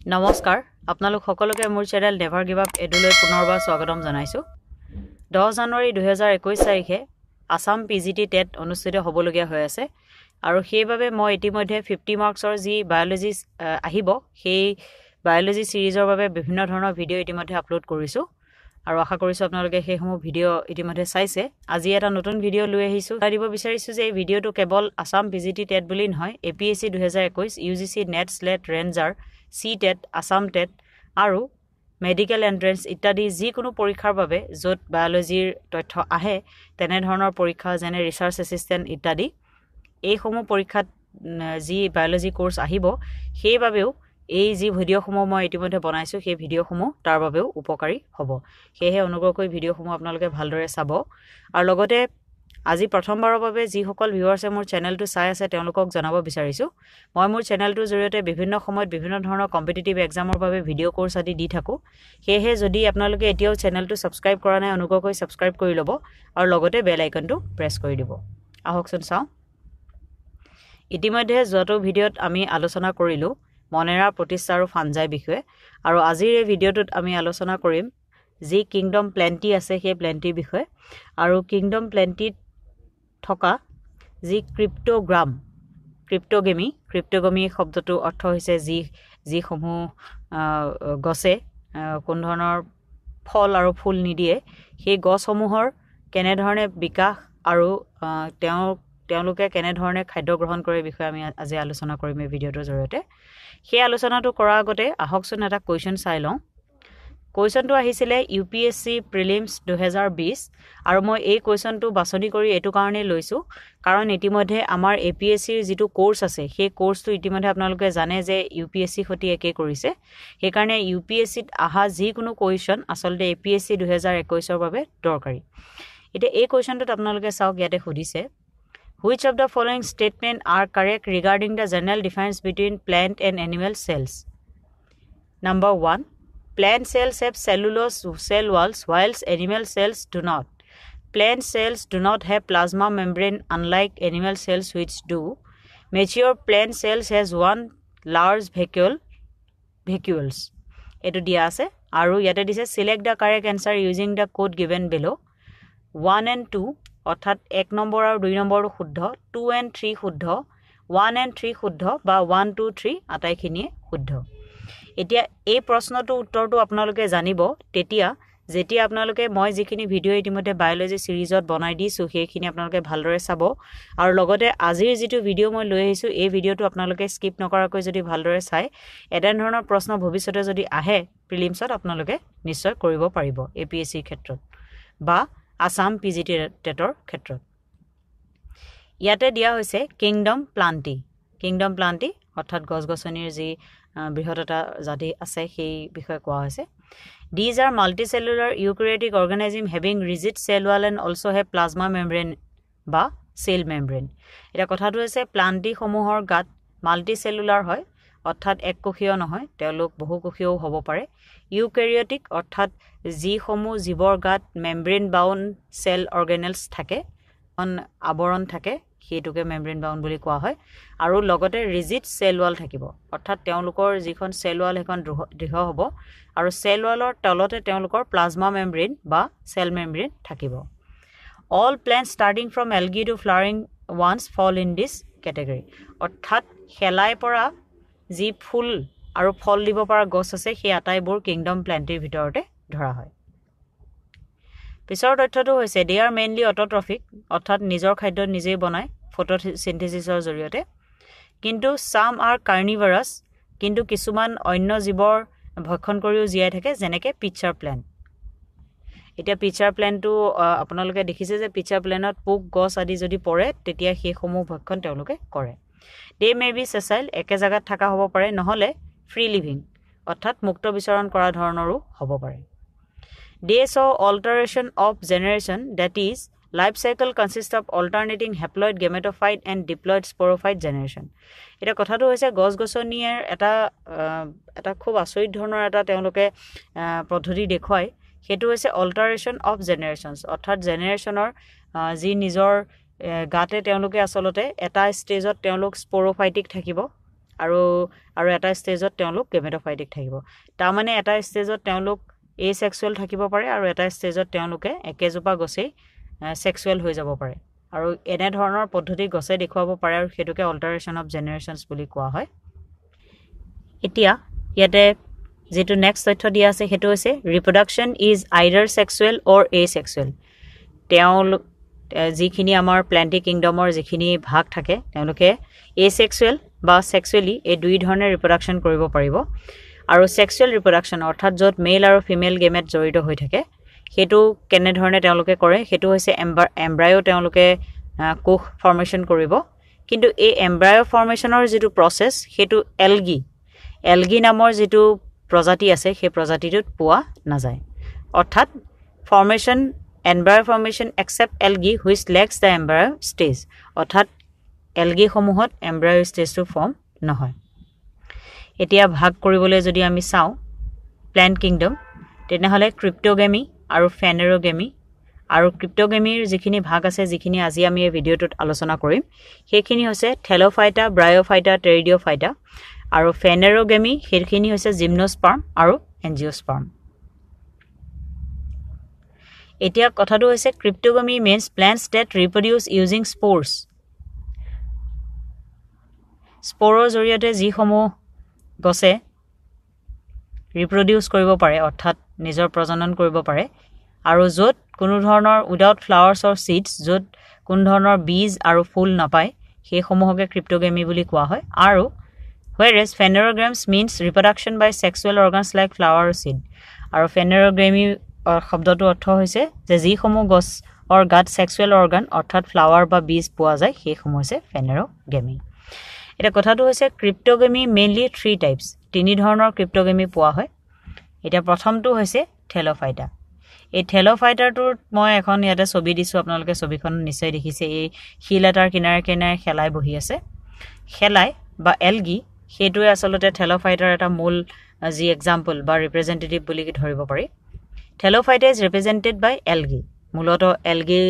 নমস্কাৰ আপোনালোক সকলোকে মোৰ চেনেল নেভাৰ গিভ আপ এডুলৈ পুনৰবাৰ স্বাগতম জনাইছো 10 জানুৱাৰী 2021 তাৰিখে আসাম পিজিটি টেট অনুষ্ঠিত হ'বলগীয়া হৈ আছে আৰু সেইবাবে মই ইতিমধ্যে 50 মাৰ্কছৰ যি বায়োলজি আহিব সেই বায়োলজি সিৰিজৰ বাবে বিভিন্ন ধৰণৰ ভিডিঅ ইতিমধ্যে আপলোড কৰিছো আৰু আশা কৰিছো আপোনালোকে সেই সমূহ ভিডিঅ ইতিমধ্যে চাইছে আজি এটা নতুন ভিডিঅ লৈ আহিছো দিব বিচাৰিছো যে এই ভিডিঅটো কেৱল আসাম পিজিটি টেট বুলি নহয় APSC 2021 UGC NET SLET ranger C TET Assam TET আৰু মেডিকেল এন্ট্ৰেন্স ইত্যাদি যিকোনো পৰীক্ষাৰ বাবে য'ত বায়োলজিৰ তথ্য আহে তেনে ধৰণৰ পৰীক্ষা যেনে ৰিসাৰ্চ এসিস্টেন্ট ইত্যাদি এই সমূহ পৰীক্ষাত যি বায়োলজি কোৰ্স আহিব সেইবাবেও এই যি ভিডিঅসমূহ মই ইতিমধ্যে বনাইছো সেই ভিডিঅসমূহ তাৰ বাবেও উপকাৰী হ'ব সেয়ে অনুগ্ৰহ কৰি ভিডিঅসমূহ আপোনালোকে ভালদৰে চাব আৰু লগতে আজি প্ৰথমবাৰৰ বাবে যি সকল ভিউৱাৰ্ছে মোৰ চেনেলটো চাই আছে তেওঁলোকক জনাব বিচাৰিছো মই মোৰ চেনেলটোৰ জৰিয়তে বিভিন্ন সময়ত বিভিন্ন ধৰণৰ কম্পিটিটিভ এক্সামৰ বাবে ভিডিঅ কোৰ্স আদি দি থাকো সেয়ে যদি আপোনালোকে এতিয়াও চেনেলটো সাবস্ক্ৰাইব কৰা নাই অনুগ্ৰহ কৰি সাবস্ক্ৰাইব কৰি ল'ব আৰু লগতে বেল আইকনটো প্ৰেছ কৰি দিব আহকচোন চাও ইতিমধ্যে যোৱাটো ভিডিঅত আমি আলোচনা কৰিলো মনেৰা প্ৰতিষ্ঠা আৰু ফাঞ্জাই বিষয়ে আৰু আজিৰ এই ভিডিঅটোত আমি আলোচনা কৰিম যি কিংডম প্লেন্টি আছে সেই প্লেন্টিৰ বিষয়ে আৰু কিংডম প্লেন্টিত থকা যি ক্ৰিপ্টোগেমি শব্দটো অৰ্থ হৈছে যি সমূহ গছে কোন ধৰণৰ ফল আৰু ফুল নিদিয়ে সেই গছসমূহৰ কেনে ধৰণে বিকাশ আৰু তেওঁলোকে কেনে ধৰণে খাদ্য গ্ৰহণ কৰে বিষয়ে আমি আজি আলোচনা কৰিম এই ভিডিঅটোৰ জৰিয়তে সেই আলোচনাটো কৰাৰ আগতে আহকচোন এটা কোৱেশ্চন চাই লওঁ কোৱেশ্চনটো আহিছিলে ইউপিএসসি প্ৰিলিমছ 2020 আৰু মই এই কোৱেশ্চনটো বাছনি কৰি এটো কাৰণে লৈছো কাৰণ ইতিমধ্যে আমাৰ এপিএসসিৰ যেটো কোৰ্স আছে সেই কোৰ্সটো ইতিমধ্যে আপোনালোকে জানে যে ইউপিএসসি খতি একে কৰিছে সেই কাৰণে ইউপিএসসিত আহা যি কোনো কোৱেশ্চন আসলতে এপিএসসি 2021 ৰ বাবে দৰকাৰী এটা এই কোৱেশ্চনটো আপোনালোকে চাওক ইয়াতে খুদিছে Which of the following statement are correct regarding the general difference between plant and animal cells? Number 1. Plant cells have cellulose cell walls whilst animal cells do not. Plant cells do not have plasma membrane unlike animal cells which do. Mature plant cells has one large vacuoles. Eto dia ase aru yate dise select the correct answer using the code given below. 1 and 2 অর্থাৎ 1 number আৰু 2 নম্বৰটো শুদ্ধ 2 and 3 শুদ্ধ 1 and 3 শুদ্ধ বা 1 2 3 আটাইখিনিয়ে শুদ্ধ এতিয়া এই প্ৰশ্নটো উত্তৰটো আপোনালোকে জানিব তেতিয়া যেতিয়া আপোনালোকে মই যিখিনি ভিডিঅ ইতিমধ্যে বায়োলজি সিৰিজত বনাই দিছো সেইখিনি আপোনালোকে ভালদৰে চাব আৰু লগতে আজিৰ যেটো ভিডিঅ মই লৈ আহিছো এই ভিডিঅটো আপোনালোকে স্কিপ নকৰাকৈ যদি ভালদৰে চাই এডান ধৰণৰ প্ৰশ্ন ভৱিষ্যতে যদি আহে প্ৰিলিমছত আপোনালোকে নিশ্চয় কৰিব পাৰিব এপিএসসি ক্ষেত্ৰত বা আসাম পিজিটি টেটৰ ক্ষেত্ৰত ইয়াতে দিয়া হৈছে কিংডম প্লান্টি অৰ্থাৎ গছগছনিৰ যি বৃহৎতা জাতি আছে সেই বিষয়ে কোৱা হৈছে These are multicellular eukaryotic organism having rigid cell wall and also have plasma membrane বা cell membrane এটা কথাটো হৈছে প্লান্টি সমূহৰ গাত মাল্টিসেলুলাৰ হয় অৰ্থাৎ এককোষীয় নহয় তেওঁলোক বহুকোষীয়ও হ'ব পাৰে ইউক্যাৰিওটিক অৰ্থাৎ যি সমূহ জীৱৰ গাত মেমব্ৰেন বাউন্ড সেল অৰ্গানেলছ থাকে আবৰণ থাকে হেতুকে মেমব্ৰেন বাউন্ড বুলি কোৱা হয় আৰু লগতে ৰিজিড সেল ওয়াল থাকিব অৰ্থাৎ তেওঁলোকৰ যিখন সেল ওয়াল এখন দৃঢ় হ'ব আৰু সেল ওয়ালৰ তলতে তেওঁলোকৰ প্লাজমা মেমব্ৰেন বা সেল মেমব্ৰেন থাকিব All plants starting from algae to flowering ones fall in this category অৰ্থাৎ হেলাই পৰা যি ফুল আৰু ফল দিব পৰা গছ আছে সেই আটাইবোৰ কিংডম প্লান্টিৰ ভিতৰতে ধৰা হয় পিছৰ তথ্যটো হৈছে they are mainly autotrophic অৰ্থাৎ নিজৰ খাদ্য নিজেই বনায় ফটোসিনথেসিসৰ জৰিয়তে কিন্তু some are carnivorous কিন্তু কিছুমান অন্য জীৱৰ ভক্ষণ কৰিও জীয়াই থাকে যেনেকৈ পিচাৰ প্লান্ট এটা পিচাৰ প্লান্টটো আপোনালোকে দেখিছে যে পিচাৰ প্লান্টত পোক গছ আদি যদি পৰে তেতিয়া সেই সমূহ ভক্ষণ তেওঁলোকে কৰে they may be sessile একে জাগাত থাকা হ'ব পাৰে নহলে free living অৰ্থাৎ মুক্ত বিচৰণ কৰা ধৰণৰো হ'ব পাৰে they saw alteration of generation that is life cycle consists of alternating haploid gametophyte and diploid sporophyte generation এটা কথাটো হৈছে গছগছনিৰ এটা খুব আচৰিত ধৰণৰ এটা তেওঁলোকে পদ্ধতি দেখুৱায় হেতু হৈছে alteration of generations অৰ্থাৎ জেনাৰেশনৰ যি নিজৰ গাতে তেওঁলোকে আসলতে এটা ষ্টেজত তেওঁলোক স্পোৰোফাইটিক থাকিব আৰু এটা ষ্টেজত তেওঁলোক গেমেট'ফাইটিক থাকিব তাৰমানে এটা ষ্টেজত তেওঁলোক এছেক্সুৱেল থাকিব পাৰে আৰু এটা ষ্টেজত তেওঁলোকে একেজোপা গছেই সেক্সুৱেল হৈ যাব পাৰে আৰু এনে ধৰণৰ পদ্ধতি গছে দেখুৱাব পাৰে আৰু হেতুকে অল্টাৰেশন অফ জেনাৰেশনছ বুলি কোৱা হয় এতিয়া ইয়াতে যেটো নেক্সট তথ্য দিয়া আছে হেতু হৈছে ৰিপ্ৰডাকশন ইজ আইদাৰ সেক্সুৱেল অৰ এছেক্সুৱেল তেওঁলোক যিখিনি আমাৰ প্ল্যান্টি কিংডমৰ যিখিনি ভাগ থাকে তেওঁলোকে এছেক্সুৱেল বা সেক্সুৱেলি এই দুই ধৰণে ৰিপ্ৰডাকশন কৰিব পাৰিব আৰু সেক্সুৱেল ৰিপ্ৰডাকশন অৰ্থাৎ য'ত মেল আৰু ফিমেল গেমেট জড়িত হৈ থাকে হেতু কেনে ধৰণে তেওঁলোকে কৰে হেতু হৈছে এমব্ৰায়ো তেওঁলোকে কোষ ফৰ্মেশন কৰিব কিন্তু এই এমব্ৰায়ো ফৰ্মেশনৰ যেটো প্ৰসেস হেতু এলগি নামৰ যেটো প্ৰজাতি আছে সেই প্ৰজাতিটোত পোৱা নাযায় অৰ্থাৎ formation embryo formation except algae which lacks the embryo stage অৰ্থাৎ algae সমূহত embryo stage টো ফৰ্ম নহয় এতিয়া ভাগ কৰিবলৈ যদি আমি চাও plant kingdom তেনেহলে cryptogamy আৰু phanerogamy আৰু cryptogamy যিখিনি ভাগ আছে যিখিনি আজি আমি এই ভিডিওটোত আলোচনা কৰিম সেইখিনি হৈছে Thallophyta Bryophyta Pteridophyta আৰু phanerogamy সেইখিনি হৈছে Gymnosperm আৰু Angiosperm এতিয়া কথাটো হৈছে cryptogamy means plants that reproduce using spores স্পৰৰ জৰিয়তে যিসমূহ গছে ৰিপ্ৰডিউস কৰিব পাৰে অৰ্থাৎ নিজৰ প্ৰজনন কৰিব পাৰে আৰু য'ত কোনো ধৰণৰ উইদাউট ফ্লাৱাৰ্স অৰ সিডস য'ত কোনো ধৰণৰ বীজ আৰু ফুল নাপায় সেই সমূহকে cryptogamy বুলি কোৱা হয় আৰু whereas phanerogams means reproduction by sexual organs like flower or seed আৰু phanerogamy শব্দটো অৰ্থ হৈছে যে যিসমূহ গছ অৰ গাত সেক্সুৱেল অৰ্গান অৰ্থাৎ ফ্লাৱাৰ বা বীজ পোৱা যায় সেই সমূহ হৈছে phanerogamy এটা কথাটো হৈছে cryptogamy mainly 3 types তিনি ধৰণৰ cryptogamy পোৱা হয় এটা প্ৰথমটো হৈছে Thallophyta এই Thallophyta-টোৰ মই এখন ইয়াতে ছবি দিছো আপোনালোকে ছবিখন নিশ্চয় দেখিছে এই শিল এটাৰ কিনাৰে কিনাৰে খেলাই বহি আছে খেলাই বা এলগি হেতুৱে আসলতে Thallophyta-ৰ এটা মূল যি এক্সাম্পল বা ৰিপ্ৰেজেন্টেটিভ বুলি ধৰিব পাৰি Thallophyta is represented by algae মূলত algae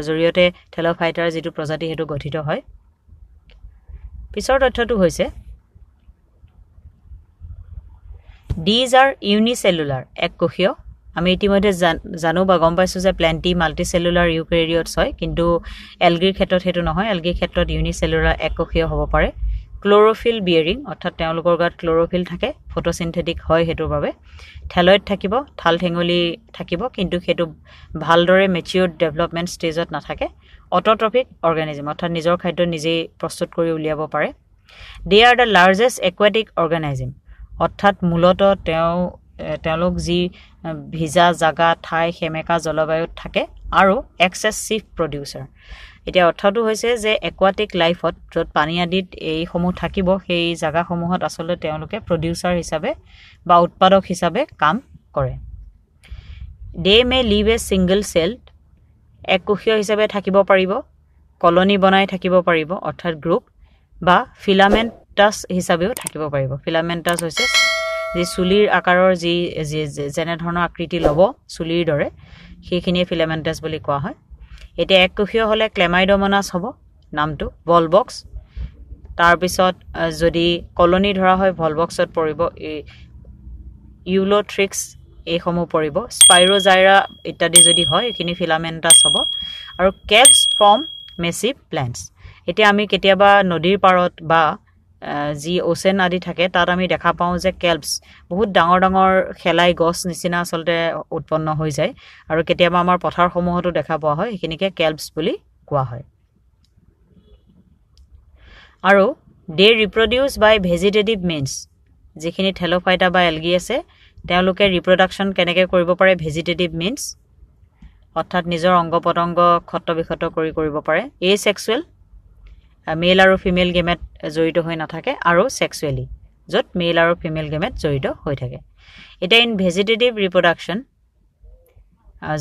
জৰিয়তে Thallophyta-ৰ যেটো প্ৰজাতি হেতু গঠিত হয় পিছৰ তথ্যটো হৈছে These are unicellular এককোষীয় আমি ইতিমধ্যে জানো বা গম পাইছো যে প্ল্যান্টি মাল্টিসেলুলাৰ ইউক্যাৰিঅটছ হয় কিন্তু algae ক্ষেত্ৰত হেতু নহয় algae ক্ষেত্ৰত unicellular এককোষীয় হ'ব পাৰে ক্লোৰোফিল বিয়াৰিং অৰ্থাৎ তেওঁলোকৰ গাত ক্লোৰোফিল থাকে ফটোসিনথেটিক হয় হেতুৰ বাবে থ্যালয়েড থাকিব থাল ঠেঙলি থাকিব কিন্তু হেতু ভালদৰে ম্যাচিউৰড ডেভেলপমেন্ট ষ্টেজত নাথাকে অটোট্ৰফিক অৰ্গানিজম অৰ্থাৎ নিজৰ খাদ্য নিজে প্ৰস্তুত কৰি উলিয়াব পাৰে দে আৰ দ্য লাৰ্জেষ্ট একুয়াটিক অৰ্গানিজম অৰ্থাৎ মূলত তেওঁলোক যি ভিজা জাগা ঠাই হেমেকা জলবায়ুত থাকে আৰু এক্সেসিভ প্ৰডিউসাৰ এতিয়া অৰ্থটো হৈছে যে একুয়াটিক লাইফত য'ত পানী আদিত এই সমূহ থাকিব সেই জাগা সমূহত আসলে তেওঁলোকে প্ৰডিউসাৰ হিচাপে বা উৎপাদক হিচাপে কাম কৰে দে মে লিভ এ সিঙ্গল সেলড এককোষীয় হিচাপে থাকিব পাৰিব কলনি বনাই থাকিব পাৰিব অৰ্থাৎ গ্ৰুপ বা ফিলামেন্টাছ হিচাপেও থাকিব পাৰিব ফিলামেন্টাছ হৈছে যে চুলিৰ আকাৰৰ যি যেনে ধৰণৰ আকৃতি লব চুলিৰ দৰে সেইখিনিয়ে ফিলামেন্টাছ বুলি কোৱা হয় এটা এককোষীয় হলে ক্লেমাইডোমোনাছ হ'ব নামটো ভলবক্স তাৰ পিছত যদি কলনি ধৰা হয় ভলবক্সত পৰিব ইউলোথ্ৰিক্স এই সমূহ পৰিব স্পাইৰোজাইৰা ইত্যাদি যদি হয় এখিনি ফিলামেন্টাছ হ'ব আৰু কেলপছ ফৰ্ম মেসিভ প্ল্যান্টস এতিয়া আমি কেতিয়াবা নদীৰ পাৰত বা যি ওচেন আদি থাকে তাত আমি দেখা পাওঁ যে কেলপছ বহুত ডাঙৰ ডাঙৰ খেলাই গছ নিচিনা আসলতে উৎপন্ন হৈ যায় আৰু কেতিয়াবা আমাৰ পথাৰ সমূহতো দেখা পোৱা হয় এখিনিকে কেলপছ বুলি কোৱা হয় আৰু দে ৰিপ্ৰডিউস বাই ভেজিটেটিভ মিন্স যিখিনি Thallophyta বা algae আছে তেওঁলোকে ৰিপ্ৰডাকশন কেনেকৈ কৰিব পাৰে ভেজিটেটিভ মিন্স অৰ্থাৎ নিজৰ অংগ পতংগ ক্ষত বিক্ষত কৰিব পাৰে এছেক্সুৱেল মেল আৰু ফিমেল গেমেট জড়িত হৈ নাথাকে আৰু সেক্সুৱেলি য'ত মেল আৰু ফিমেল গেমেট জড়িত হৈ থাকে এটা ইন ভেজিটেটিভ ৰিপ্ৰডাকশন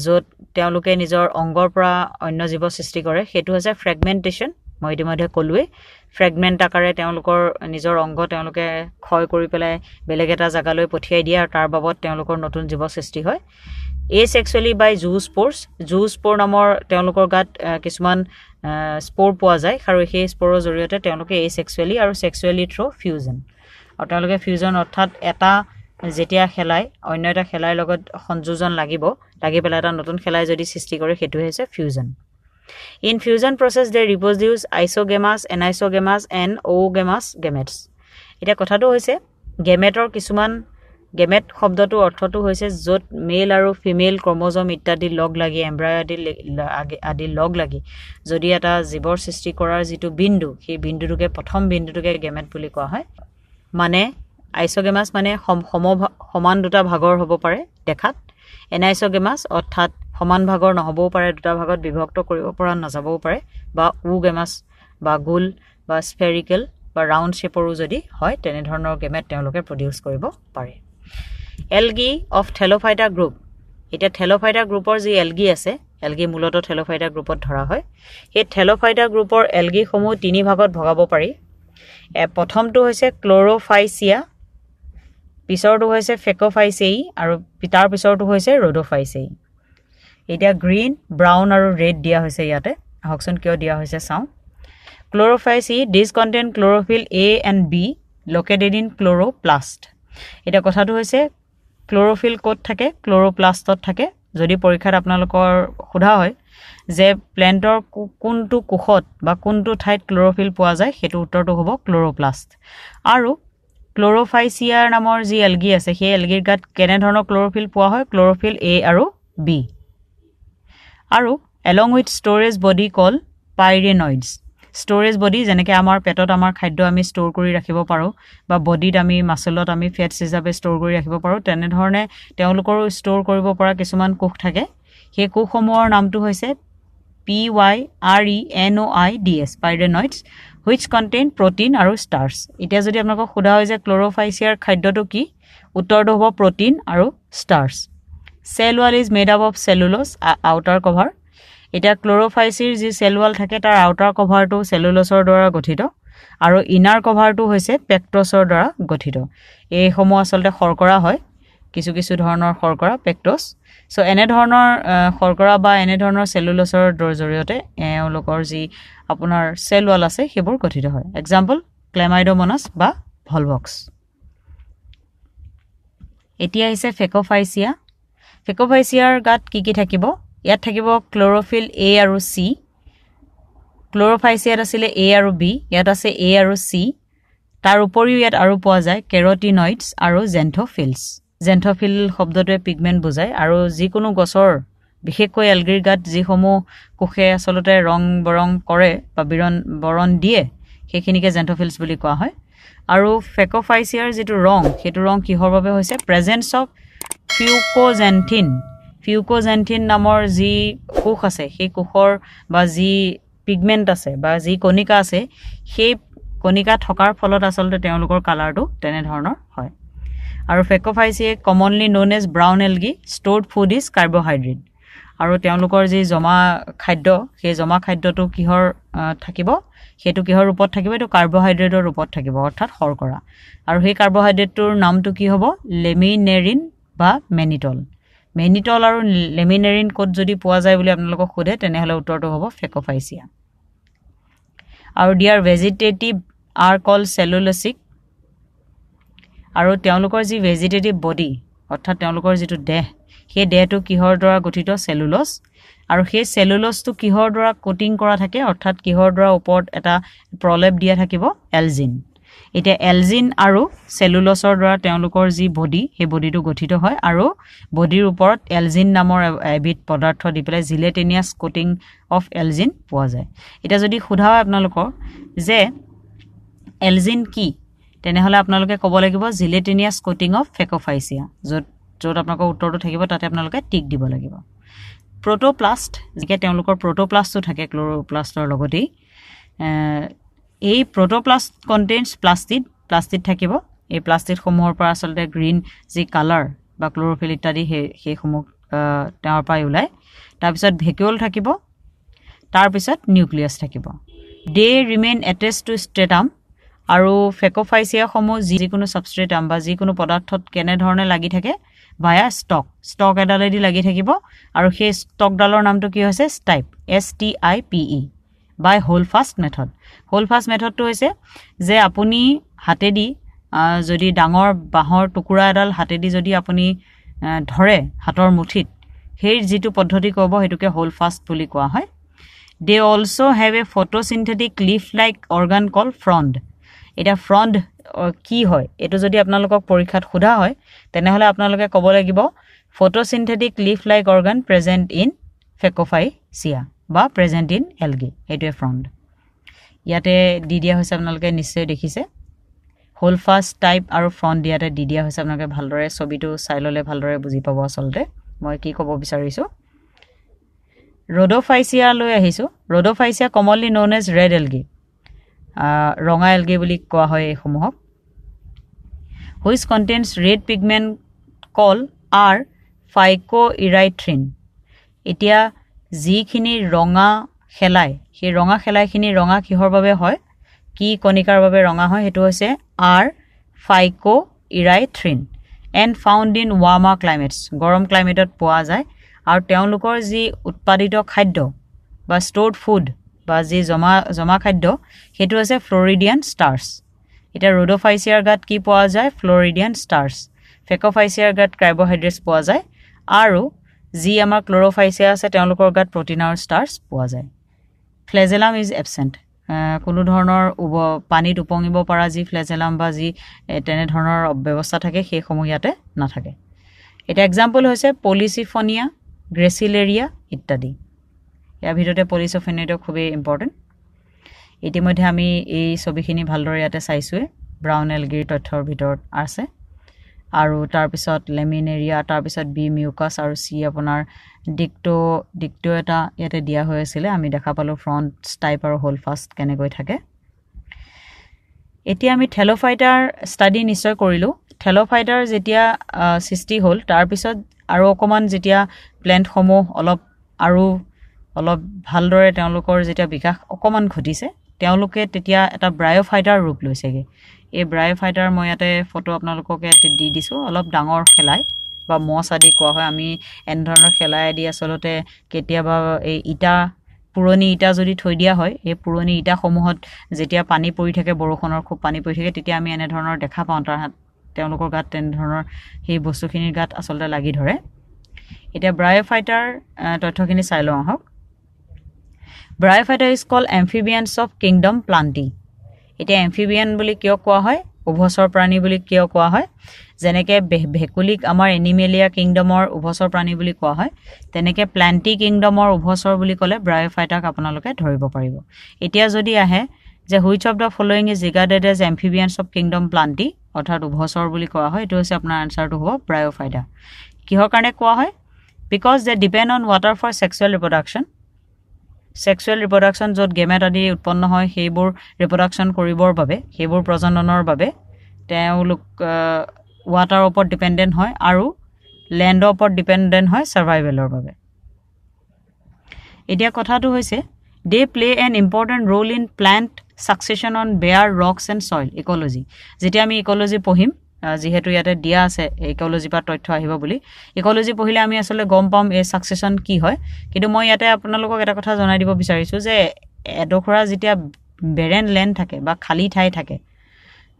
য'ত তেওঁলোকে নিজৰ অংগৰ পৰা অন্য জীৱ সৃষ্টি কৰে হেতু হৈছে ফ্ৰেগমেন্টেশন মই ইতিমধ্যে কলোৱে ফ্ৰেগমেন্ট আকাৰে তেওঁলোকৰ নিজৰ অংগ তেওঁলোকে ক্ষয় কৰি পেলাই বেলেগ এটা জাগালৈ পঠিয়াই দিয়ে আৰু তাৰ বাবদ তেওঁলোকৰ নতুন জীৱ সৃষ্টি হয় asexually by zoospores zoospore নামৰ তেওঁলোকৰ গাত কিছুমান স্পোৰ পোৱা যায় আৰু সেই স্পোৰৰ জৰিয়তে তেওঁলোকে asexually আৰু sexually through fusion আৰু তেওঁলোকে fusion অৰ্থাৎ এটা যেতিয়া খেলাই অন্য এটা খেলাই লগত সংযোজন লাগি পেলাই এটা নতুন খেলাই যদি সৃষ্টি কৰে হেতু হৈছে fusion. In fusion process they reproduce isogamous, anisogamous and oogamous gametes. এটা কথাটো হৈছে গেমেটৰ কিছুমান গেমেট শব্দটো অৰ্থটো হৈছে যত মেল আৰু ফিমেল ক্ৰোমোজোম ইত্যাদি লগ লাগি এমব্ৰায় আদি লগ লাগি যদি এটা জীৱৰ সৃষ্টি কৰাৰ যেটো বিন্দু সেই বিন্দুটোকে প্ৰথম বিন্দুটোকে গেমেট বুলি কোৱা হয় মানে আইসোগেমাস মানে সমান দুটা ভাগৰ হ'ব পাৰে দেখাত এনাইসোগেমাস অৰ্থাৎ সমান ভাগৰ নহবও পাৰে দুটা ভাগত বিভক্ত কৰিব পৰা নাযাবও পাৰে বা ওগেমাস বা গোল বা স্ফেৰিকেল বা ৰাউন্ড শেপৰো যদি হয় তেনে ধৰণৰ গেমেট তেওঁলোকে প্ৰডিউস কৰিব পাৰে এলগি অফ থেলোফাইটা গ্ৰুপ এটা থেলোফাইটা গ্ৰুপৰ যি এলগি আছে এলগি মূলত থেলোফাইটা গ্ৰুপত ধৰা হয় এই থেলোফাইটা গ্ৰুপৰ এলগি সমূহ তিনি ভাগত ভগাব পাৰি প্ৰথমটো হৈছে ক্লোৰোফাইচিয়া পিছৰটো হৈছে ফেকোফাইচেই আৰু তাৰ পিছৰটো হৈছে ৰডোফাইচেই এটা গ্ৰীন ব্ৰাউন আৰু ৰেড দিয়া হৈছে ইয়াতে হকসন কিয় দিয়া হৈছে চাও Chlorophyceae these contain chlorophyll A and B located in chloroplast. এটা কথাটো হৈছে chlorophyll কোট থাকে chloroplastত থাকে যদি পৰীক্ষাত আপোনালোকৰ খুদা হয় যে প্ল্যান্টৰ কোনটো কোষত বা কোনটো ঠাইত chlorophyll পোৱা যায় হেতু উত্তৰটো হ'ব chloroplast আৰু Chlorophyceae নামৰ যি এলগি আছে সেই এলগিৰ গাত কেনে ধৰণৰ chlorophyll পোৱা হয় chlorophyll A আৰু B আৰু along with storage body called pyrenoids storage body যেনেকে আমাৰ পেটত আমাৰ খাদ্য আমি ষ্টৰ কৰি ৰাখিব পাৰো বা বডিত আমি মাসলত আমি ফেটস হিচাপে ষ্টৰ কৰি ৰাখিব পাৰো তেনে ধৰণে তেওঁলোকৰ ষ্টৰ কৰিব পৰা কিছুমান কোষ থাকে সেই কোষসমূহৰ নামটো হৈছে pyrenoids pyrenoids which contain protein আৰু starch এটা যদি আপোনাক খুদা হয় যে ক্লোৰোফাইচিয়াৰ খাদ্যটো কি উত্তৰটো হ'ব protein আৰু starch cell wall is made up of cellulose outer cover এটা ক্লোৰোফাইচিৰ যি সেল ওয়াল থাকে তাৰ আউটাৰ কভাৰটো সেলুলোছৰ দ্বাৰা গঠিত আৰু ইনাৰ কভাৰটো হৈছে পেক্টোছৰ দ্বাৰা গঠিত এই সমূহ আসলতে শৰ্কৰা হয় কিছু কিছু ধৰণৰ শৰ্কৰা পেক্টোছ সো এনে ধৰণৰ শৰ্কৰা বা এনে ধৰণৰ সেলুলোছৰ জৰিয়তে এওঁলোকৰ যি আপোনাৰ সেল ওয়াল আছে হেবোৰ গঠিত হয় এক্সাম্পল ক্লেমাইডোমোনাছ বা ভলভক্স এতিয়া হৈছে ফেকোফাইচিয়াৰ গাত কি থাকিব ইয়াত থাকিব ক্লোৰোফিল A আৰু C ক্লোৰোফাইচিয়াত আছিল A আৰু B ইয়াত আছে A আৰু C তাৰ উপৰিও ইয়াত আৰু পোৱা যায় কেৰোটিনয়েডছ আৰু জেন্থোফিল শব্দটোৱে পিগমেন্ট বুজায় আৰু যিকোনো গছৰ বিশেষকৈ এলগিৰ গাত যিসমূহ কোষে আসলতে ৰং বৰং কৰে বা বৰণ দিয়ে সেইখিনিকে জেন্থোফিলছ বুলি কোৱা হয় আৰু ফেকোফাইচিয়াৰ যেটো ৰং হেতু ৰং কিহৰ বাবে হৈছে প্ৰেজেন্স অফ ফিউকোজেন্থিন নামৰ যি কোষ আছে সেই কোষৰ বা যি পিগমেন্ট আছে বা যি কণিকা আছে সেই কণিকা থকাৰ ফলত আসলতে তেওঁলোকৰ কালাৰটো তেনে ধৰণৰ হয় আৰু ফেকোফাইচিয়ে commonly known as brown algae stored food is carbohydrate আৰু তেওঁলোকৰ যি জমা খাদ্য সেই জমা খাদ্যটো কিহৰ থাকিব হেতু কিহৰ ৰূপত থাকিব এটো কাৰ্বোহাইড্ৰেটৰ ৰূপত থাকিব অৰ্থাৎ শৰ্কৰা আৰু সেই কাৰ্বোহাইড্ৰেটৰ নামটো কি হ'ব লেমিনেৰিন বা মেনিটল আৰু লেমিনেৰিন কোড যদি পোৱা যায় বুলি আপোনালোকক খুদে তেনেহলে উত্তৰটো হ'ব ফেকোফাইচিয়া আৰু ডিয়াৰ ভেজিটেটিভ আৰ কল সেলুলোসিক আৰু তেওঁলোকৰ যি ভেজিটেটিভ বডি অৰ্থাৎ তেওঁলোকৰ যেটো দেহ সেই দেহটো কিহৰ দ্বাৰা গঠিত সেলুলোজ আৰু সেই সেলুলোজটো কিহৰ দ্বাৰা কোটিং কৰা থাকে অৰ্থাৎ কিহৰ দ্বাৰা ওপৰত এটা প্ৰলেপ দিয়া থাকিব এলজিন এটা এলজিন আৰু সেলুলোজৰ দ্বাৰা তেওঁলোকৰ যি বডি সেই বডিটো গঠিত হয় আৰু বডিৰ ওপৰত এলজিন নামৰ এবিট পদাৰ্থ দি পেলাই জিলেটিনিয়াছ কোটিং অফ এলজিন পোৱা যায় এটা যদি খুদা হয় আপোনালোকৰ যে এলজিন কি তেনেহলে আপোনালোকে ক'ব লাগিব জিলেটিনিয়াছ কোটিং অফ ফেকোফাইচিয়া য'ত আপোনালোকৰ উত্তৰটো থাকিব তাতে আপোনালোকে টিক দিব লাগিব প্ৰোটোপ্লাষ্ট যিকে তেওঁলোকৰ প্ৰোটোপ্লাষ্টটো থাকে ক্লোৰোপ্লাষ্টৰ লগতে এই প্ৰোটোপ্লাষ্ট কন্টেইনছ প্লাস্টিড থাকিব এই প্লাস্টিড সমূহৰ পৰা আসলতে গ্ৰীন যি কালাৰ বা ক্লোৰোফিল ইত্যাদি সেই সমূহ তাৰ পৰা ওলাই তাৰ পিছত ভেকিউল থাকিব তাৰ পিছত নিউক্লিয়াছ থাকিব দে ৰিমেইন এটেচড টু স্ট্ৰেটাম আৰু ফেকোফাইচিয়া সমূহ যিকোনো সাবষ্ট্ৰেটাম বা যিকোনো পদাৰ্থত কেনে ধৰণে লাগি থাকে ভায়া ষ্টক এডালেদি লাগি থাকিব আৰু সেই ষ্টকডালৰ নামটো কি হৈছে ষ্টাইপ STIPE বাই হোলফাষ্ট মেথড হোলফাষ্ট মেথডটো হৈছে যে আপুনি হাতেদি যদি ডাঙৰ বাঁহৰ টুকুৰা এডাল হাতেদি যদি আপুনি ধৰে হাতৰ মুঠিত সেই যিটো পদ্ধতি ক'ব হেতুকে হোলফাষ্ট বুলি কোৱা হয় they also have a photosynthetic leaf like organ called frond এটা frond কি হয় এটো যদি আপোনালোকক পৰীক্ষাত খুদা হয় তেনেহলে আপোনালোকে ক'ব লাগিব photosynthetic leaf like organ present in Phacoophyceae বা present in algae এটো frond ইয়াতে দি দিয়া হৈছে আপোনালোকে নিশ্চয় দেখিছে হোলফাষ্ট টাইপ আৰু frond ইয়াতে দি দিয়া হৈছে আপোনালোকে ভালদৰে ছবিটো চাই ললে ভালদৰে বুজি পাব আসলতে মই কি ক'ব বিচাৰিছো Rhodophyceae লৈ আহিছো Rhodophyceae commonly known as red algae ৰঙা algae বুলি কোৱা হয় এই সমূহক which contains red pigment called R phycoerythrin এতিয়া যিখিনি ৰঙা খেলাই সেই ৰঙা খেলাইখিনি ৰঙা কিহৰ বাবে হয় কি কণিকাৰ বাবে ৰঙা হয় হেতু হৈছে R phycoerythrin and found in warmer climates গৰম ক্লাইমেটত পোৱা যায় আৰু তেওঁলোকৰ যি উৎপাদিত খাদ্য বা stored food বা যি জমা খাদ্য হেতু আছে Floridian stars এটা Rhodophyceae গাত কি পোৱা যায় Floridian stars Phacoophyceae গাত carbohydrates পোৱা যায় আৰু যি আমাৰ Chlorophyceae আছে তেওঁলোকৰ গাত protein আৰু stars পোৱা যায় Flagellum is absent কোনো ধৰণৰ পানীত উপঙিব পৰা যি Flagellum বা যি তেনে ধৰণৰ ব্যৱস্থা থাকে সেই সমূহ ইয়াতে নাথাকে এটা এক্সাম্পল হৈছে Polysiphonia Gracilaria ইত্যাদি ইয়াৰ ভিতৰতে Polysiphonia খুবই ইম্পৰ্টেন্ট ইতিমধ্যে আমি এই ছবিখিনি ভালদৰে ইয়াতে চাইছোৱে ব্ৰাউন এলগিৰ তথ্যৰ ভিতৰত আছে আৰু তাৰ পিছত লেমিনেৰিয়া তাৰ পিছত বি মিউকাছ আৰু সি আপোনাৰ ডিক্টো এটা ইয়াতে দিয়া হৈ আছিল আমি দেখা পালো ফ্ৰন্ট টাইপ আৰু হোলফাষ্ট কেনেকৈ থাকে এতিয়া আমি থেলোফাইটাৰ ষ্টাডি নিশ্চয় কৰিলো থেলোফাইটাৰ যেতিয়া সৃষ্টি হ'ল তাৰ পিছত আৰু অকমান যেতিয়া প্ল্যান্ট সমূহ অলপ ভালদৰে তেওঁলোকৰ যেতিয়া বিকাশ অকমান ঘটিছে তেওঁলোকে তেতিয়া এটা ব্ৰায়োফাইটাৰ ৰূপ লৈছেগে এই ব্ৰায়োফাইটাৰ মই ইয়াতে ফটো আপোনালোকক দি দিছো অলপ ডাঙৰ খেলাই বা মছ আদি কোৱা হয় আমি এন ধৰণৰ খেলাই দি আসলতে কেতিয়াবা এই পুৰণি ইটা যদি থৈ দিয়া হয় এই পুৰণি ইটা সমূহত যেতিয়া পানী পৰি থাকে বৰষুণৰ খুব পানী পৰি থাকে তেতিয়া আমি এনে ধৰণৰ দেখা পাওঁ তেওঁলোকৰ গাত তেনে ধৰণৰ সেই বস্তুখিনিৰ গাত আসলতে লাগি ধৰে এটা ব্ৰায়োফাইটাৰ তথ্যখিনি চাই লওঁ আহক Bryophyta is called amphibians of kingdom Plantae এটা amphibian বুলি কিয় কোৱা হয় উভচৰ প্ৰাণী বুলি কিয় কোৱা হয় যেনেকে ভেকুলিক আমাৰ এনিমেলিয়া কিংডমৰ উভচৰ প্ৰাণী বুলি কোৱা হয় তেনেকে Plantae কিংডমৰ উভচৰ বুলি ক'লে Bryophyta আপোনালোকে ধৰিব পাৰিব এতিয়া যদি আহে যে which of the following is regarded as amphibians of kingdom Plantae অৰ্থাৎ উভচৰ বুলি কোৱা হয় এটো হৈছে আপোনাৰ আনসাৰটো হ'ব Bryophyta কিহৰ কাৰণে কোৱা হয় because they depend on water for sexual reproduction য'ত গেমেট আদি উৎপন্ন হয় সেইবোৰ ৰিপ্ৰডাকচন কৰিবৰ বাবে সেইবোৰ প্ৰজননৰ বাবে তেওঁলোক ওৱাটাৰৰ ওপৰত ডিপেন্ডেন্ট হয় আৰু ল্যান্ডৰ ওপৰত ডিপেন্ডেন্ট হয় সাৰ্ভাইভেলৰ বাবে এতিয়া কথাটো হৈছে they play an important role in plant succession on bare rocks and soil ecology যেতিয়া আমি ইকোলজি পঢ়িম যেহেতু ইয়াতে দিয়া আছে ইকোলজি পা তথ্য আহিব বুলি ইকোলজি পঢ়িলে আমি আসলে গম পাম এই সাকসেশন কি হয় কিন্তু মই ইয়াতে আপোনালোকক এটা কথা জনাই দিব বিচাৰিছো যে এডোখৰা যেতিয়া বেৰেন ল্যান্ড থাকে বা খালি ঠাই থাকে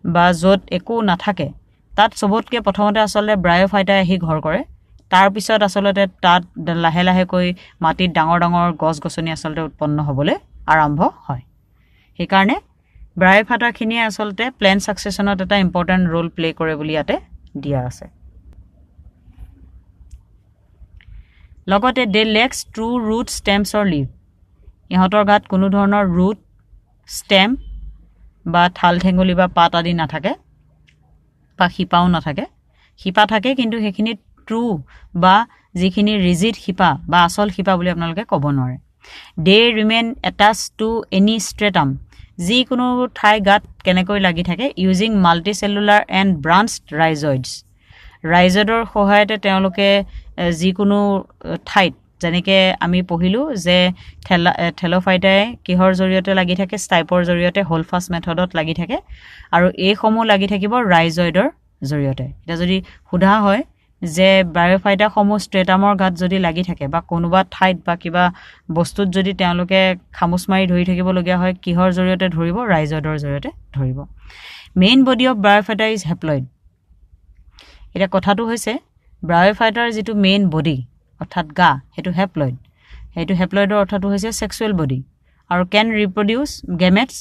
বা য'ত একো নাথাকে তাত সবতকে প্ৰথমতে আসলে ব্ৰায়োফাইটা আহি ঘৰ কৰে তাৰ পিছত আসলতে তাত লাহে লাহে কৈ মাটিত ডাঙৰ ডাঙৰ গছ গছনি আসলতে উৎপন্ন হ'বলৈ আৰম্ভ হয় সেই কাৰণে ব্ৰায়োফাইটা খিনি আসলতে প্ল্যান্ট সাকসেশনত এটা ইম্পৰ্টেন্ট ৰোল প্লে কৰে বুলি ইয়াতে দিয়া আছে লগতে দে লেক্স ট্ৰু ৰুট ষ্টেমছ অৰ লিভ ইহঁতৰ গাত কোনো ধৰণৰ ৰুট ষ্টেম বা ঠাল ঠেঙুলি বা পাত আদি নাথাকে বা শিপাও নাথাকে শিপা থাকে কিন্তু সেইখিনি ট্ৰু বা যিখিনি ৰিজিড শিপা বা আসল শিপা বুলি আপোনালোকে ক'ব নোৱাৰে দে ৰিমেইন এটাচ টু এনি ষ্ট্ৰেটাম যি কোনো ঠাই গাত কেনেকৈ লাগি থাকে ইউজিং মাল্টিসেলুলাৰ এণ্ড ব্ৰাঞ্চড ৰাইজডৰ সহায়তে তেওঁলোকে যি কোনো ঠাইত যেনেকে আমি পঢ়িলো যে থেলোফাইটাই কিহৰ জৰিয়তে লাগি থাকে ষ্টাইপৰ জৰিয়তে হোলফাষ্ট মেথডত লাগি থাকে আৰু এই সমূহ লাগি থাকিব ৰাইজডৰ জৰিয়তে এটা যদি খুদা হয় যে ব্ৰায়োফাইটা সমূহ ষ্ট্ৰেটামৰ গাত যদি লাগি থাকে বা কোনোবা ঠাইত বা কিবা বস্তুত যদি তেওঁলোকে খামুচ মাৰি ধৰি থাকিবলগীয়া হয় কিহৰ জৰিয়তে ধৰিব ৰাইজয়ডৰ জৰিয়তে ধৰিব মেইন বডি অফ ব্ৰায়োফাইটা ইজ হেপ্লয়েড এটা কথাটো হৈছে ব্ৰায়োফাইটাৰ যেটো মেইন বডি অৰ্থাৎ গা হেতু হেপ্লয়েড হেপ্লয়েডৰ অৰ্থটো হৈছে সেক্সুৱেল বডি আৰু ক্যান ৰিপ্ৰডিউস গেমেটস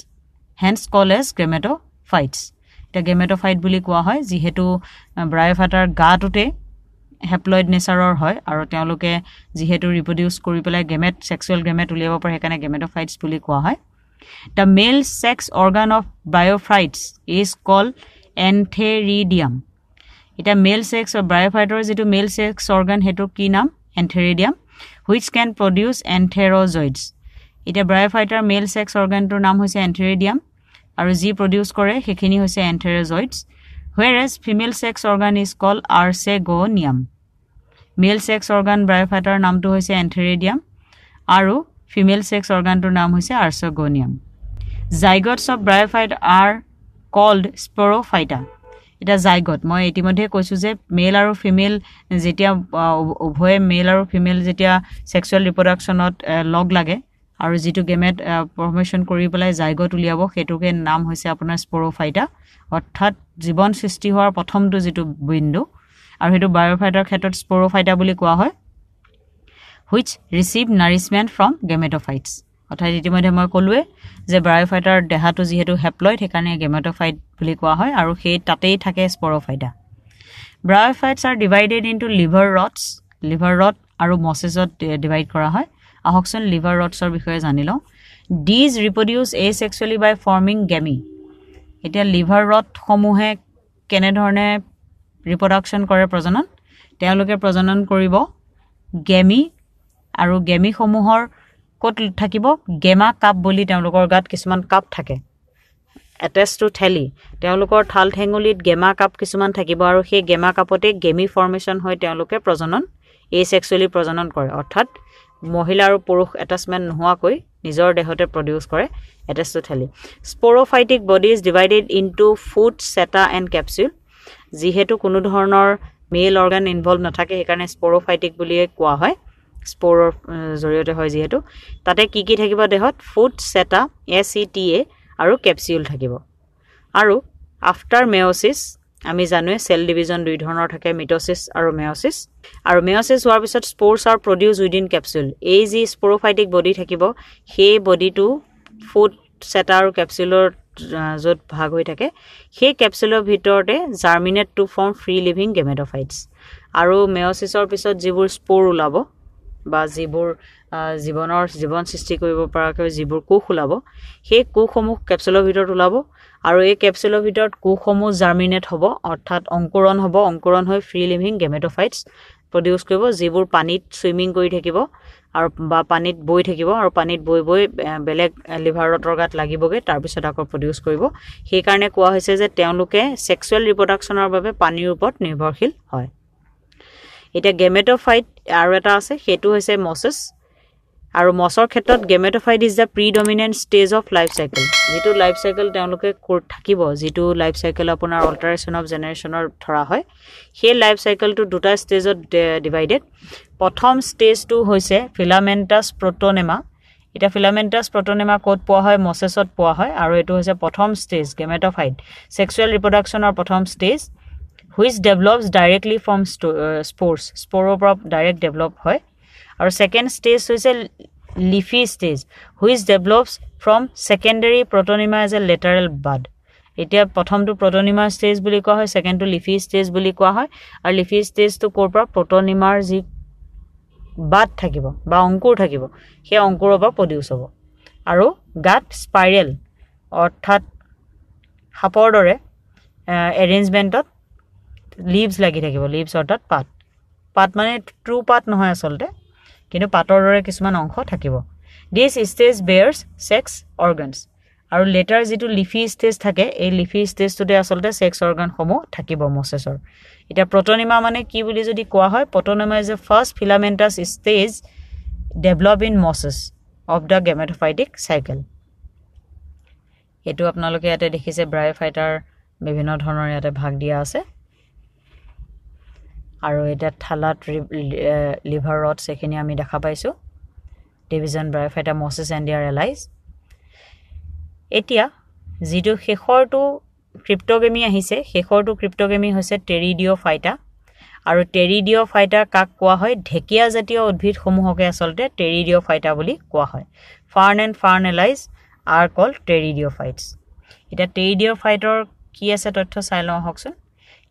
হেন্স কল এজ গেমেটোফাইটস এটা গেমেটোফাইট বুলি কোৱা হয় যিহেতু ব্ৰায়োফাইটাৰ গাটোতে হেপ্লয়েড নেচাৰৰ হয় আৰু তেওঁলোকে যেহেতু ৰিপ্ৰডিউস কৰি পেলাই গেমেট সেক্সুৱেল গেমেট উলিয়াব পাৰে হেকানে গেমেটোফাইটস বুলি কোৱা হয় The male sex organ of bryophytes is called antheridium. Ita male sex of bryophytes is male sex organ hetu ki naam antheridium which can produce antherozoids. Ita bryophyter male sex organ to naam hoise antheridium aru ji produce kore hekhini hoise antherozoids whereas female sex organ is called archegonium. Male sex organ bryophyter naam to hoise antheridium aru female sex organ to naam hoise archegonium. Zygotes of bryophyte are called sporophyta. Eta zygote moi itimodhe koisu je male aru female jetia ubhoye male aru female jetia sexual reproduction ot log lage aru jitu gamete formation kori pelai zygote uliabo hetuke naam hoise apunar sporophyta orthat jibon srishti hoar prothom tu jitu bindu aru hetu bryophyter khetot sporophyta boli koa hoy which receive nourishment from gametophytes অর্থাৎ ইতিমধ্যে মই কলুৱে যে ব্ৰায়োফাইটাৰ দেহাটো যেহেতু হেপ্লয়েড হেকানে গেমেটোফাইট বুলি কোৱা হয় আৰু সেই তাতেই থাকে স্পোৰোফাইটা bryophytes are divided into liverworts আৰু মসেছত ডিভাইড কৰা হয় আহকচোন লিভাৰ ৰডছৰ বিষয়ে জানি লওঁ ডিজ ৰিপ্ৰডিউস এসেক্সুৱেলি বাই ফৰ্মিং গেমি এতিয়া লিভাৰ ৰড সমূহে কেনে ধৰণে ৰিপ্ৰডাকচন কৰে প্ৰজনন তেওঁলোকে প্ৰজনন কৰিব গেমি আৰু গেমি সমূহৰ কত থাকিব গেমা কাপ বুলি তেওঁলোকৰ গাত কিছুমান কাপ থাকে এটেচ টু থেলি তেওঁলোকৰ থাল ঠেঙুলিত গেমা কাপ কিছুমান থাকিব আৰু সেই গেমা কাপতে গেমি ফৰ্মেশন হয় তেওঁলোকে প্ৰজনন এসেক্সুৱেলি প্ৰজনন কৰে অৰ্থাৎ মহিলা আৰু পুৰুষ এটাচমেন্ট নোহোৱাকৈ নিজৰ দেহতে প্ৰডিউস কৰে এটেচ টু থেলি sporophytic body is divided into foot seta and capsule যিহেতু কোনো ধৰণৰ মেল অৰ্গান ইনভলভ নাথাকে হেকাৰণে স্পোৰোফাইটিক বুলি কোৱা হয় স্পোৰৰ জৰিয়তে হয় যেহেতু তাতে কি কি থাকিব দেহত ফুট সেটা এসিটিএ আৰু ক্যাপসুল থাকিব আৰু আফটাৰ মেয়োসিস আমি জানোৱে সেল ডিভিজন দুই ধৰণৰ থাকে মিটোসিস আৰু মেয়োসিস হোৱাৰ পিছত স্পোৰছ আৰ প্ৰডিউস উইদিন ক্যাপসুল এই যি স্পোৰোফাইটিক বডি থাকিব সেই বডিটো ফুট সেটা আৰু ক্যাপসুলৰ যত ভাগ হৈ থাকে সেই ক্যাপসুলৰ ভিতৰতে জাৰ্মিনেট টু ফৰ্ম ফ্ৰী লিভিং গেমেটোফাইটস আৰু মেয়োসিসৰ পিছত যিবোৰ স্পোৰ ওলাব বা যিবোৰ জীৱন সৃষ্টি কৰিব পৰাকৈ যিবোৰ কোষ ওলাব সেই কোষসমূহ ক্যাপসুলৰ ভিতৰত ওলাব আৰু এই ক্যাপসুলৰ ভিতৰত কোষসমূহ জাৰ্মিনেট হ'ব অৰ্থাৎ অংকুৰণ হৈ ফ্ৰী লিভিং গেমেটোফাইটস প্ৰডিউস কৰিব যিবোৰ পানীত সুইমিং কৰি থাকিব আৰু বা পানীত বৈ থাকিব আৰু পানীত বৈ বেলেগ লিভাৰ ৰডৰ গাত লাগিবগে তাৰ পিছত আকৌ প্ৰডিউস কৰিব সেই কাৰণে কোৱা হৈছে যে তেওঁলোকে সেক্সুৱেল ৰিপ্ৰডাকচনৰ বাবে পানীৰ ওপৰত নিৰ্ভৰশীল হয় এটা গেমেটোফাইট আৰু এটা আছে হেতু হৈছে মসেস আৰু মসৰ ক্ষেত্ৰত gametophyte is the predominant stage of life cycle যেটো লাইফ সাইকেল তেওঁলোকে থাকিব যেটো লাইফ সাইকেল আপোনাৰ অল্টাৰেশন অফ জেনাৰেশনৰ ধৰা হয় সেই লাইফ সাইকেলটো দুটা ষ্টেজত ডিভাইডেড প্ৰথম ষ্টেজটো হৈছে ফিলামেন্টাছ প্ৰটোনেমা এটা ফিলামেন্টাছ প্ৰটোনেমা কোড পোৱা হয় মসেছত পোৱা হয় আৰু এটো হৈছে প্ৰথম ষ্টেজ গেমেটোফাইট সেক্সুৱেল ৰিপ্ৰডাকচনৰ প্ৰথম stage which develops directly from spores sporoprop direct develop hoy or second stage is a leafy stage which develops from secondary protonema as a lateral bud etia prothom to protonema stage buli koa hoy second to leafy stage buli koa hoy ar leafy stage to korpor protonema ji bud thakibo ba onkur thakibo he onkuror ba produce hobo aru gat spiral orthat hapor dore arrangement ot leaves লাগি থাকিব leaves অৰ্থাৎ পাত মানে true পাত নহয় আসলতে কিন্তু পাতৰ দৰে কিছুমান অংশ থাকিব this stage bears sex organs আৰু লেটাৰ যেটো লিফি স্টেজ থাকে এই লিফি স্টেজটোতে আসলতে সেক্স অৰ্গান সমূহ থাকিব মসেছৰ এটা প্ৰটোনেমা মানে কি বুলি যদি কোৱা হয় protonema is a first filamentous stage develop in mosses of the gametophytic cycle এটো আপোনালোকে ইয়াতে দেখিছে ব্ৰায়োফাইটাৰ বিভিন্ন ধৰণৰ ইয়াতে ভাগ দিয়া আছে আৰু এটা থালাত লিভাৰ ৰডছ এখিনি আমি দেখা পাইছো ডিভিজন ব্ৰায়োফাইটা মছিছ এণ্ড দেয়াৰ এলাইজ এতিয়া যিটো শেষৰটো ক্ৰিপ্টোগেমি আহিছে শেষৰটো ক্ৰিপ্টোগেমি হৈছে টেৰিডিঅফাইটা আৰু টেৰিডিঅফাইটা কাক কোৱা হয় ঢেকিয়া জাতীয় উদ্ভিদসমূহকে আসলতে টেৰিডিঅফাইটা বুলি কোৱা হয় fern and fern allies are called pteridophytes এটা টেৰিডিঅফাইটৰ কি আছে তথ্য চাই লওঁ হকচোন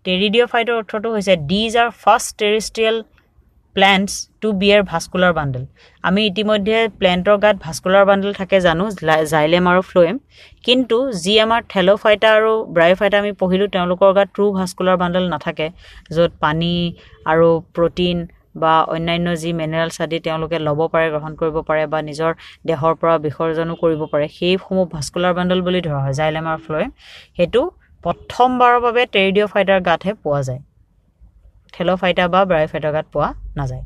টেৰিডিঅফাইটৰ অৰ্থটো হৈছে these are first terrestrial plants to bear vascular bundle আমি ইতিমধ্যে প্ল্যান্টৰ গাত ভাস্কুলাৰ বান্ডল থাকে জানো জাইলেম আৰু ফ্লোএম কিন্তু যি আমাৰ থেলোফাইটা আৰু ব্ৰায়োফাইটা আমি পঢ়িলো তেওঁলোকৰ গাত ট্ৰু ভাস্কুলাৰ বান্ডল নাথাকে য'ত পানী আৰু প্ৰটিন বা অন্যান্য যি মিনাৰেলছ আদি তেওঁলোকে ল'ব পাৰে গ্ৰহণ কৰিব পাৰে বা নিজৰ দেহৰ পৰা বিসৰ্জনো কৰিব পাৰে সেই সমূহ ভাস্কুলাৰ বান্ডল বুলি ধৰা হয় জাইলেম আৰু ফ্লোএম হেতু প্ৰথমবাৰৰ বাবে টেৰিডিঅফাইটাৰ গাতহে পোৱা যায় থেলোফাইটা বা ব্ৰায়োফাইটাৰ গাত পোৱা নাযায়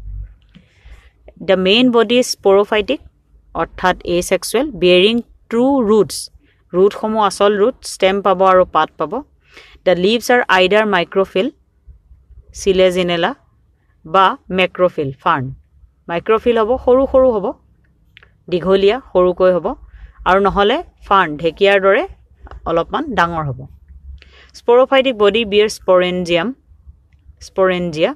the main body is sporophytic অৰ্থাৎ asexual bearing true roots root সমূহ আসল root stem পাব আৰু পাত পাব the leaves are either microphyll silezinella বা macrophyll fern microphyll হ'ব সৰু সৰু হ'ব দীঘলীয়া সৰুকৈ হ'ব আৰু নহলে fern ঢেকিয়াৰ দৰে অলপমান ডাঙৰ হ'ব sporophytic body bears sporangia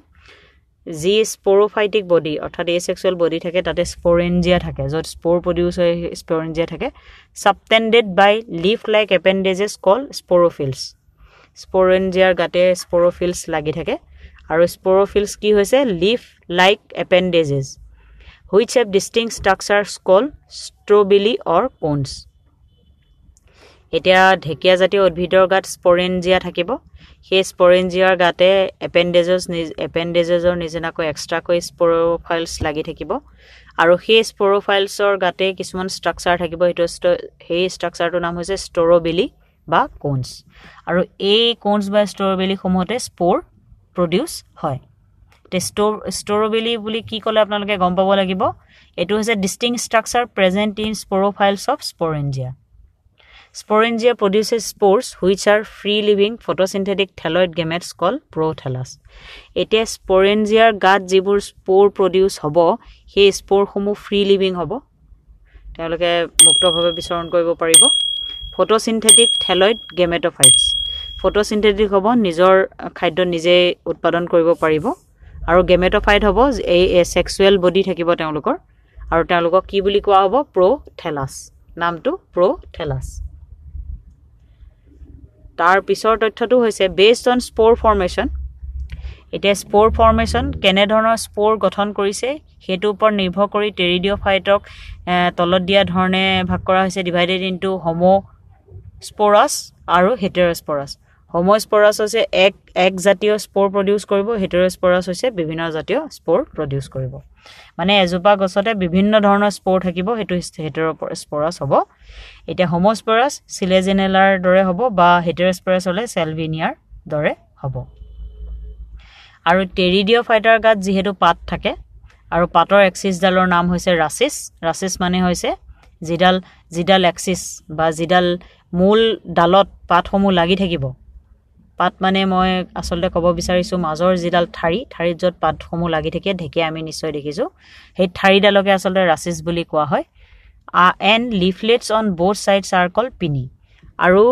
যি sporophytic body অৰ্থাৎ asexual body থাকে তাতে sporangia থাকে য'ত spore produce হয় sporangia থাকে subtended by leaf like appendages called sporophylls sporangiaৰ গাতে sporophylls লাগি থাকে আৰু sporophylls কি হৈছে leaf like appendages which have distinct structures called strobili or cones এতিয়া ঢেকিয়া জাতীয় উদ্ভিদৰ গাত sporangia থাকিব সেই sporangiaৰ গাতে appendagesৰ নিচিনাকৈ এক্সট্ৰাকৈ sporophyls লাগি থাকিব আৰু সেই sporophylsৰ গাতে কিছুমান ষ্ট্ৰাকচাৰ থাকিব হেতু সেই ষ্ট্ৰাকচাৰটোৰ নাম হৈছে strobili বা cones আৰু এই cones বা strobili সমূহতে spore produce হয় তে strobili বুলি কি ক'লে আপোনালোকে গম পাব লাগিব এটো হৈছে distinct structure present in sporophyls of sporangia Sporangia produces spores which are free-living photosynthetic thalloid gametes called prothallus. Etia sporangia gat jibur spore produce hobo, he spore homo free-living hobo. Teoloke muktobhabe bisaron koribo paribo. Photosynthetic thalloid gametophytes. Photosynthetic hobo nijor khaidyo nije utpadon koribo paribo. Aru gametophyte hobo a sexual body thakibo teolokor. Aru teolokok ki buli koa hobo prothallus. Namtu prothallus. তাৰ পিছৰ তথ্যটো হৈছে based on spore formation এটা spore formation কেনে ধৰণৰ spore গঠন কৰিছে হেতু ওপৰত নিৰ্ভৰ কৰি টেৰিডিঅফাইটক তলত দিয়া ধৰণে ভাগ কৰা হৈছে divided into homosporous আৰু heterosporous homosporous হৈছে এক জাতীয় spore produce কৰিব heterosporous হৈছে বিভিন্ন জাতীয় spore produce কৰিব মানে এজোপা গছতে বিভিন্ন ধৰণৰ spore থাকিব হেতু heterosporous হ'ব এটা homosporous silezinellar দৰে হ'ব বা heterosporous হলে salviniaৰ দৰে হ'ব আৰু টেৰিডিঅফাইটাৰ গাত যিহেতু পাত থাকে আৰু পাতৰ এক্সিস ডালৰ নাম হৈছে ৰাচিস মানে হৈছে জিডাল এক্সিস বা জিডাল মূল ডালত পাতসমূহ লাগি থাকিব পাত মানে মই আসলতে কব বিচাৰিছো মাজৰ জিডাল ঠাৰিত যত পাতসমূহ লাগি থাকে ঢেকে আমি নিশ্চয় দেখিছো সেই ঠাৰিডালকে আসলতে ৰাচিস বুলি কোৱা হয় and leaflets on both sides are called pinni আৰু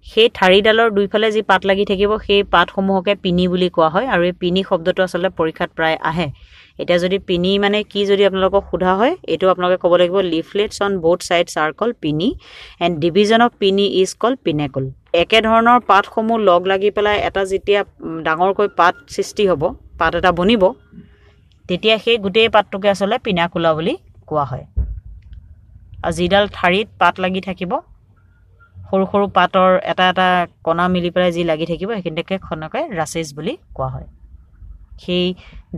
সেই ঠাৰিডালৰ দুইফালে যি পাত লাগি থাকিব সেই পাতসমূহকে পিনি বুলি কোৱা হয় আৰু এই পিনি শব্দটো আসলে পৰীক্ষাত প্ৰায় আহে এটা যদি পিনি মানে কি যদি আপোনালোকক সোধা হয় এটো আপোনালোকে ক'ব লাগিব leaflets on both sides are called pinni and division of pinni is called pinnacle একে ধৰণৰ পাতসমূহ লগ লাগি পেলাই এটা যেতিয়া ডাঙৰকৈ পাত সৃষ্টি হ'ব পাত এটা বনিব তেতিয়া সেই গুটেই পাতটোকে আসলে পিনাকুলা বুলি কোৱা হয় আজিডাল ঠাৰিত পাত লাগি থাকিব সৰু সৰু পাতৰ এটা কণা মিলি পেলাই যি লাগি থাকিব হেকিনকে খনকে ৰাচিস বুলি কোৱা হয় সেই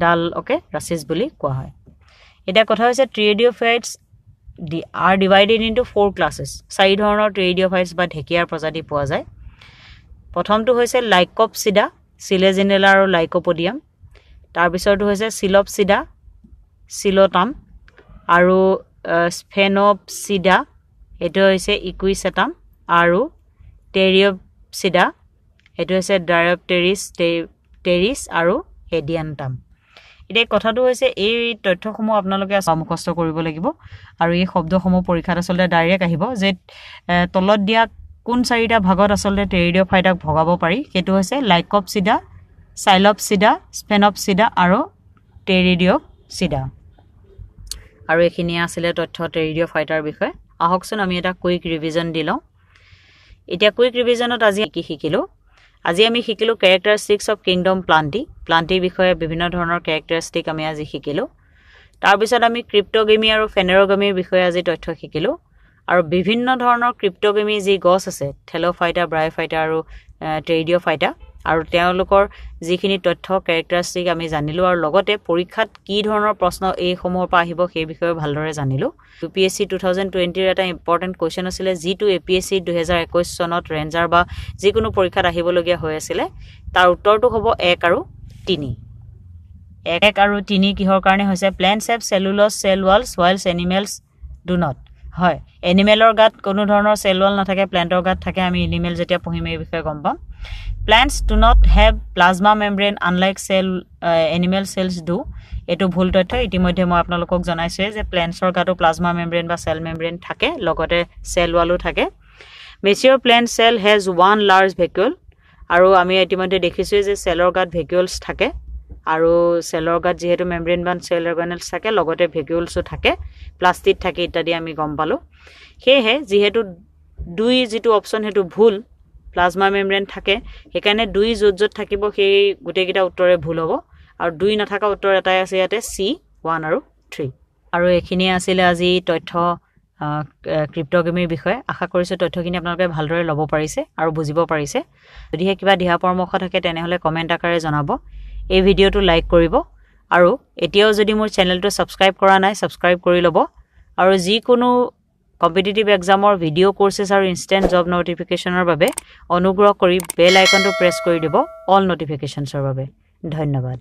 ডাল ওকে ৰাচিস বুলি কোৱা হয় এটা কথা হৈছে টেৰিডিঅফাইটস are divided into 4 classes চাৰি ধৰণৰ টেৰিডিঅফাইটস বা ঢেকিয়াৰ প্ৰজাতি পোৱা যায় প্ৰথমটো হৈছে লাইকোপচিডা সিলেজিনেলা আৰু লাইকোপোডিয়াম তাৰ পিছৰটো হৈছে সিলপচিডা সিলোটাম আৰু স্ফেনোপচিডা এটো হৈছে ইকুইসেটাম আৰু টেৰিঅপচিডা এটো হৈছে ডায়োপটেৰিছ আৰু এডিয়ান্টাম এতিয়া কথাটো হৈছে এই তথ্যসমূহ আপোনালোকে মুখস্থ কৰিব লাগিব আৰু এই শব্দসমূহ পৰীক্ষাত আচলতে ডাইৰেক্ট আহিব যে তলত দিয়া কোন চাৰিটা ভাগত আচলতে টেৰিডিঅফাইটাক ভগাব পাৰি সেইটো হৈছে লাইকপচিডা সাইলপচিডা স্পেনপচিডা আৰু টেৰিডিঅফচিডা আৰু এইখিনি আছিল তথ্য টেৰিডিঅফাইটাৰ বিষয়ে আহকচোন আমি এটা কুইক ৰিভিজন দি লওঁ এতিয়া কুইক ৰিভিজনত আজি কি শিকিলো আজি আমি শিকিলো ক্যাৰেক্টাৰিষ্টিক্স অফ কিংডম প্লান্টি বিষয়ে বিভিন্ন ধৰণৰ ক্যাৰেক্টাৰিষ্টিক আমি আজি শিকিলো তাৰ পিছত আমি ক্ৰিপ্টোগেমি আৰু ফেনেৰোগেমিৰ বিষয়ে আজি তথ্য শিকিলো আৰু বিভিন্ন ধৰণৰ ক্ৰিপ্টোগেমি যি গছ আছে থেলোফাইটা ব্ৰায়োফাইটা আৰু টেৰিডিঅফাইটা আৰু তেওঁলোকৰ যিখিনি তথ্য ক্যাৰেক্টাৰিষ্টিক আমি জানিলো আৰু লগতে পৰীক্ষাত কি ধৰণৰ প্ৰশ্ন এই সমূহৰ পৰা আহিব সেই বিষয়ে ভালদৰে জানিলো UPSC 2020 ৰ এটা ইম্পৰ্টেন্ট কোৱেশ্চন আছিল যিটো APSC 2021 চনত ৰেঞ্জাৰ বা যিকোনো পৰীক্ষাত আহিবলগীয়া হৈ আছিল তাৰ উত্তৰটো হ'ব 1 আৰু 3 1 আৰু 3 কিহৰ কাৰণে হৈছে plants have cellulose cell walls while animals do not হয় এনিমেলৰ গাত কোনো ধৰণৰ সেল ওয়াল নাথাকে প্লান্টৰ গাত থাকে আমি এনিমেল যেতিয়া পঢ়িম এই বিষয়ে গম পাম plants do not have plasma membrane unlike animal cells do এটো ভুল তথ্য ইতিমধ্যে মই আপোনালোকক জনাইছো যে প্লান্টছৰ গাতো প্লাজমা মেমব্ৰেন বা সেল মেমব্ৰেন থাকে লগতে সেল ওয়ালও থাকে mature plant cell has one large vacuole আৰু আমি ইতিমধ্যে দেখিছো যে সেলৰ গাত ভেকিউলছ থাকে আৰু সেলৰ গাত যেহেতু মেমব্ৰেন বা সেল অৰ্গানেলছ থাকে লগতে ভেকিউলছও থাকে প্লাস্টিক থাকে ইত্যাদি আমি গম পালো হেহে যেহেতু দুই যেটো অপচন হেতু ভুল প্লাজমা মেমব্ৰেন থাকে হেকাৰণে দুই যত থাকিব সেই গুটেকিটা উত্তৰে ভুল হ'ব আৰু দুই নাথাকা উত্তৰ এটাই আছে ইয়াতে C1 আৰু 3 আৰু এখিনি আছিল আজি তথ্য ক্ৰিপ্টোগেমিৰ বিষয়ে আশা কৰিছো তথ্যখিনি আপোনালোকে ভালদৰে ল'ব পাৰিছে আৰু বুজিব পাৰিছে যদি কিবা দিহা পৰামৰ্শ থাকে তেনেহলে কমেন্ট আকাৰে জনাব এই ভিডিওটো লাইক কৰিব আৰু এতিয়াও যদি মোৰ চেনেলটো সাবস্ক্ৰাইব কৰা নাই সাবস্ক্ৰাইব কৰি ল'ব আৰু যি কোনো কম্পিটিটিভ এক্সামৰ ভিডিও কোৰ্सेस আৰু ইনস্ট্যান্ট জব নোটিফিকেশনৰ বাবে অনুগ্ৰহ কৰি বেল আইকনটো প্ৰেছ কৰি দিব অল নোটিফিকেশনছৰ বাবে ধন্যবাদ